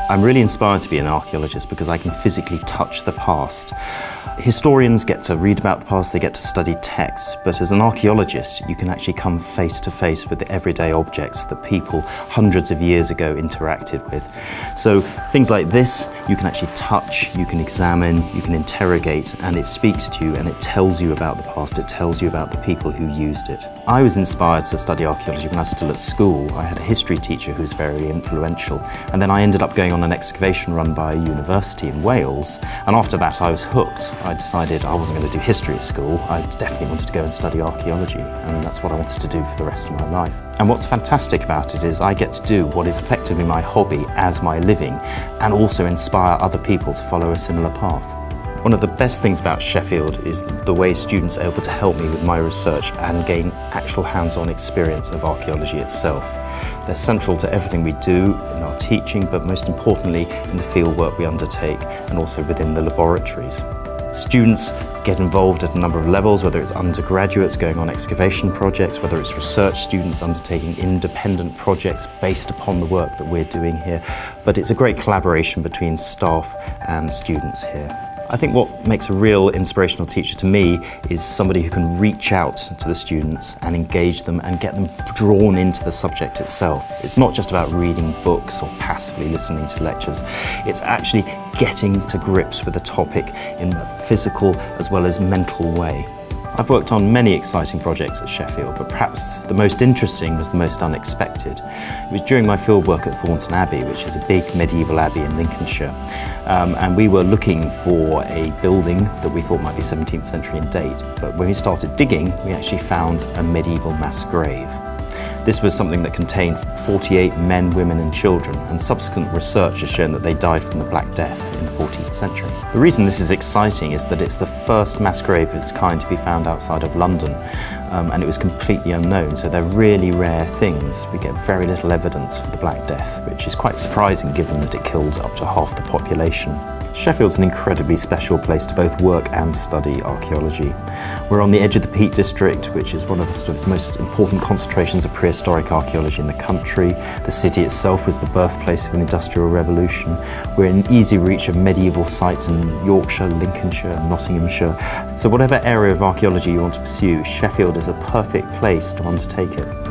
I'm really inspired to be an archaeologist because I can physically touch the past. Historians get to read about the past, they get to study texts, but as an archaeologist you can actually come face to face with the everyday objects that people hundreds of years ago interacted with. So things like this you can actually touch, you can examine, you can interrogate, and it speaks to you and it tells you about the past, it tells you about the people who used it. I was inspired to study archaeology when I was still at school. I had a history teacher who was very influential, and then I ended up going on an excavation run by a university in Wales, and after that I was hooked. I decided I wasn't going to do history at school, I definitely wanted to go and study archaeology, and that's what I wanted to do for the rest of my life. And what's fantastic about it is I get to do what is effectively my hobby as my living, and also inspire other people to follow a similar path. One of the best things about Sheffield is the way students are able to help me with my research and gain actual hands-on experience of archaeology itself. They're central to everything we do in our teaching, but most importantly in the fieldwork we undertake and also within the laboratories. Students get involved at a number of levels, whether it's undergraduates going on excavation projects, whether it's research students undertaking independent projects based upon the work that we're doing here. But it's a great collaboration between staff and students here. I think what makes a real inspirational teacher to me is somebody who can reach out to the students and engage them and get them drawn into the subject itself. It's not just about reading books or passively listening to lectures. It's actually getting to grips with the topic in a physical as well as mental way. I've worked on many exciting projects at Sheffield, but perhaps the most interesting was the most unexpected. It was during my fieldwork at Thornton Abbey, which is a big medieval abbey in Lincolnshire, and we were looking for a building that we thought might be 17th century in date, but when we started digging, we actually found a medieval mass grave. This was something that contained 48 men, women and children, and subsequent research has shown that they died from the Black Death in the 14th century. The reason this is exciting is that it's the first mass grave of its kind to be found outside of London, and it was completely unknown, so they're really rare things. We get very little evidence for the Black Death, which is quite surprising given that it killed up to half the population. Sheffield's an incredibly special place to both work and study archaeology. We're on the edge of the Peak District, which is one of the sort of most important concentrations of prehistoric archaeology in the country. The city itself was the birthplace of the Industrial Revolution. We're in easy reach of medieval sites in Yorkshire, Lincolnshire, and Nottinghamshire. So whatever area of archaeology you want to pursue, Sheffield is a perfect place to undertake it.